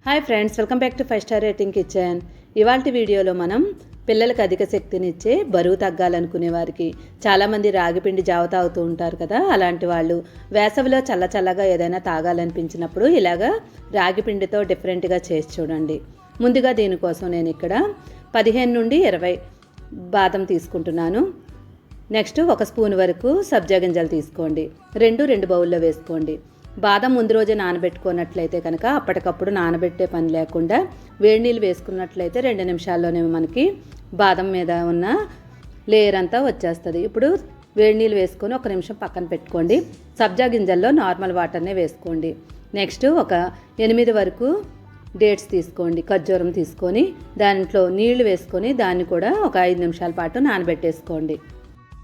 Hi friends, welcome back to 5 star rating kitchen. ఇవాల్టి వీడియోలో మనం పిల్లలకు అధిక శక్తినిచ్చే బరువు తగ్గాలనుకునే వారికి చాలామంది రాగిపిండి జావ తాగుతూ ఉంటారు కదా. అలాంటి వాళ్ళు వేసవిలో చల్లగా ఏదైనా తాగాలనిపించినప్పుడు ఇలాగా రాగిపిండితో డిఫరెంట్గా చేసి చూడండి. ముందుగా దీనికోసం నేను ఇక్కడ 15 నుండి 20 బాదం తీసుకుంటున్నాను. నెక్స్ట్ 1 స్పూన్ వరకు సబ్జా గింజలు తీసుకోండి. రెండు బౌల్లో వేసుకోండి. బాదం ముందు రోజే నానబెట్టుకున్నట్లయితే కనుక అప్పటికప్పుడు నానబెట్టే పని లేకుండా వేడి నీళ్ళు వేసుకున్నట్లయితే 2 నిమిషాల్లోనే మనకి బాదం మీద ఉన్న లేయర్ అంతా వచ్చేస్తుంది. ఇప్పుడు వేడి నీళ్ళు వేసుకొని 1 నిమిషం పక్కన పెట్టుకోండి. సబ్జా గింజల్లో నార్మల్ వాటర్నే వేసుకోండి. నెక్స్ట్ ఒక 8 వరకు డేట్స్ తీసుకోండి. ఖర్జూరం తీసుకొని దాంట్లో నీళ్లు వేసుకొని దాన్ని కూడా ఒక 5 నిమిషాల పాటు నానబెట్టేసుకోండి.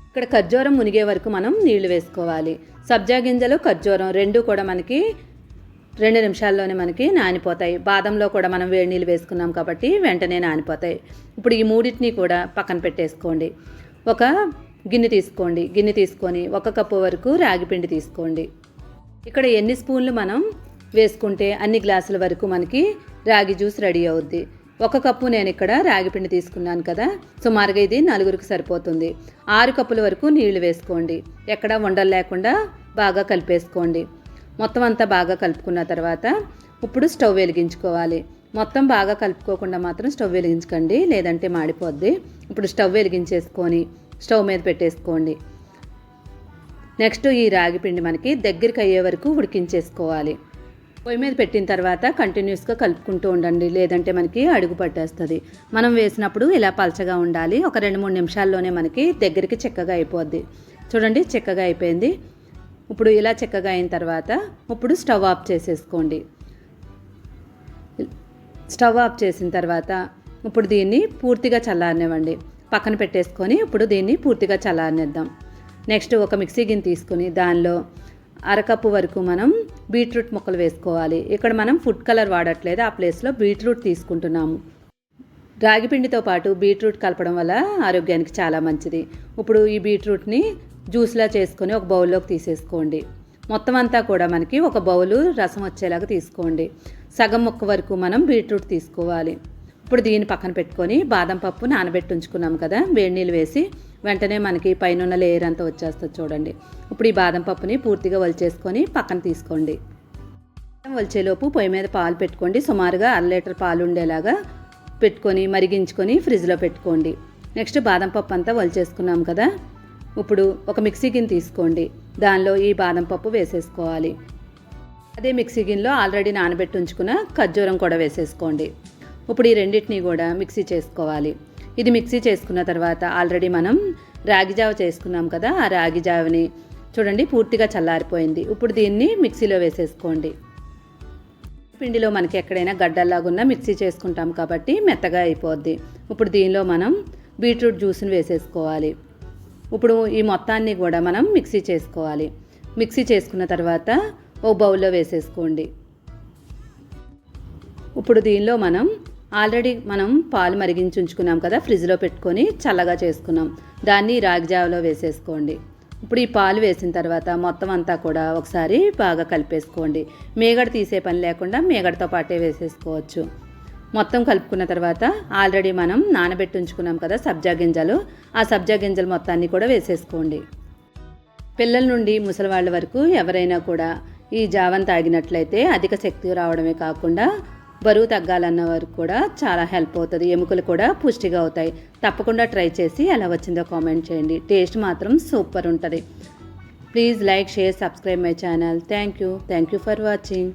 ఇక్కడ ఖర్జూరం మునిగే వరకు మనం నీళ్లు వేసుకోవాలి. సబ్జా గింజలు ఖర్జూరం రెండు కూడా మనకి 2 నిమిషాల్లోనే మనకి నానిపోతాయి. బాదంలో కూడా మనం వేడి నీళ్ళు వేసుకున్నాం కాబట్టి వెంటనే నానిపోతాయి. ఇప్పుడు ఈ మూడింటిని కూడా పక్కన పెట్టేసుకోండి. ఒక గిన్నె తీసుకోండి. గిన్నె తీసుకొని 1 కప్పు వరకు రాగి పిండి తీసుకోండి. ఇక్కడ ఎన్ని స్పూన్లు మనం వేసుకుంటే అన్ని గ్లాసుల వరకు మనకి రాగి జ్యూస్ రెడీ అవుద్ది. 1 కప్పు నేను ఇక్కడ రాగిపిండి తీసుకున్నాను కదా, సుమారుగా ఇది 4కి సరిపోతుంది. 6 కప్పుల వరకు నీళ్లు వేసుకోండి. ఎక్కడ ఉండలు లేకుండా బాగా కలిపేసుకోండి. మొత్తం అంతా బాగా కలుపుకున్న తర్వాత ఇప్పుడు స్టవ్ వెలిగించుకోవాలి. మొత్తం బాగా కలుపుకోకుండా మాత్రం స్టవ్ వెలిగించకండి, లేదంటే మాడిపోద్ది. ఇప్పుడు స్టవ్ వెలిగించేసుకొని స్టవ్ మీద పెట్టేసుకోండి. నెక్స్ట్ ఈ రాగిపిండి మనకి దగ్గరికి అయ్యే వరకు ఉడికించేసుకోవాలి. పొయ్యి మీద పెట్టిన తర్వాత కంటిన్యూస్గా కలుపుకుంటూ ఉండండి, లేదంటే మనకి అడుగు పట్టేస్తుంది. మనం వేసినప్పుడు ఇలా పలచగా ఉండాలి. ఒక 2-3 నిమిషాల్లోనే మనకి దగ్గరికి చిక్కగా అయిపోద్ది. చూడండి, చిక్కగా అయిపోయింది. ఇప్పుడు ఇలా చిక్కగా అయిన తర్వాత ఇప్పుడు స్టవ్ ఆఫ్ చేసేసుకోండి. స్టవ్ ఆఫ్ చేసిన తర్వాత ఇప్పుడు దీన్ని పూర్తిగా చల్లారనివ్వండి. పక్కన పెట్టేసుకొని ఇప్పుడు దీన్ని పూర్తిగా చల్లారనిద్దాం. నెక్స్ట్ ఒక మిక్సీ గిన్నె తీసుకుని దానిలో 1/2 కప్పు వరకు మనం బీట్రూట్ ముక్కలు వేసుకోవాలి. ఇక్కడ మనం ఫుడ్ కలర్ వాడట్లేదు, ఆ ప్లేస్లో బీట్రూట్ తీసుకుంటున్నాము. రాగిపిండితో పాటు బీట్రూట్ కలపడం వల్ల ఆరోగ్యానికి చాలా మంచిది. ఇప్పుడు ఈ బీట్రూట్ని జ్యూస్లా చేసుకొని ఒక బౌల్లోకి తీసేసుకోండి. మొత్తం అంతా కూడా మనకి ఒక బౌలు రసం వచ్చేలాగా తీసుకోండి. సగం ముక్క వరకు మనం బీట్రూట్ తీసుకోవాలి. ఇప్పుడు దీన్ని పక్కన పెట్టుకొని బాదం పప్పు నానబెట్టి ఉంచుకున్నాం కదా, వేడి నీళ్ళు వేసి వెంటనే మనకి పైన లేయర్ అంతా వచ్చేస్తుంది. చూడండి, ఇప్పుడు ఈ బాదం పప్పుని పూర్తిగా వలిచేసుకొని పక్కన తీసుకోండి. వలిచేలోపు పొయ్యి మీద పాలు పెట్టుకోండి. సుమారుగా 1/2 లీటర్ పాలు ఉండేలాగా పెట్టుకొని మరిగించుకొని ఫ్రిడ్జ్లో పెట్టుకోండి. నెక్స్ట్ బాదం పప్పు అంతా వలిచేసుకున్నాం కదా, ఇప్పుడు ఒక మిక్సీ గిన్నె తీసుకోండి. దానిలో ఈ బాదం పప్పు వేసేసుకోవాలి. అదే మిక్సీ గిన్నెలో ఆల్రెడీ నానబెట్టి ఉంచుకున్న ఖర్జూరం కూడా వేసేసుకోండి. ఇప్పుడు ఈ రెండింటిని కూడా మిక్సీ చేసుకోవాలి. ఇది మిక్సీ చేసుకున్న తర్వాత ఆల్రెడీ మనం రాగి జావ చేసుకున్నాం కదా, ఆ రాగి జావని చూడండి పూర్తిగా చల్లారిపోయింది. ఇప్పుడు దీన్ని మిక్సీలో వేసేసుకోండి. పిండిలో మనకి ఎక్కడైనా గడ్డల్లాగున్నా మిక్సీ చేసుకుంటాం కాబట్టి మెత్తగా అయిపోద్ది. ఇప్పుడు దీనిలో మనం బీట్రూట్ జ్యూస్ని వేసేసుకోవాలి. ఇప్పుడు ఈ మొత్తాన్ని కూడా మనం మిక్సీ చేసుకోవాలి. మిక్సీ చేసుకున్న తర్వాత ఒక బౌల్లో వేసేసుకోండి. ఇప్పుడు దీనిలో మనం ఆల్రెడీ పాలు మరిగించి ఉంచుకున్నాం కదా, ఫ్రిడ్జ్లో పెట్టుకొని చల్లగా చేసుకున్నాం, దాన్ని రాగి జావలో వేసేసుకోండి. ఇప్పుడు ఈ పాలు వేసిన తర్వాత మొత్తం అంతా కూడా ఒకసారి బాగా కలిపేసుకోండి. మేగడ తీసే పని లేకుండా మేగడతో పాటే వేసేసుకోవచ్చు. మొత్తం కలుపుకున్న తర్వాత ఆల్రెడీ మనం నానబెట్టి ఉంచుకున్నాం కదా సబ్జా గింజలు, ఆ సబ్జా గింజలు మొత్తాన్ని కూడా వేసేసుకోండి. పిల్లల నుండి ముసలివాళ్ళ వరకు ఎవరైనా కూడా ఈ జావను తాగినట్లయితే అధిక శక్తి రావడమే కాకుండా బరువు తగ్గాలన్న వరకు కూడా చాలా హెల్ప్ అవుతుంది. ఎముకలు కూడా పుష్టిగా అవుతాయి. తప్పకుండా ట్రై చేసి ఎలా వచ్చిందో కామెంట్ చేయండి. టేస్ట్ మాత్రం సూపర్ ఉంటుంది. Please like, share, subscribe my channel. Thank you for watching.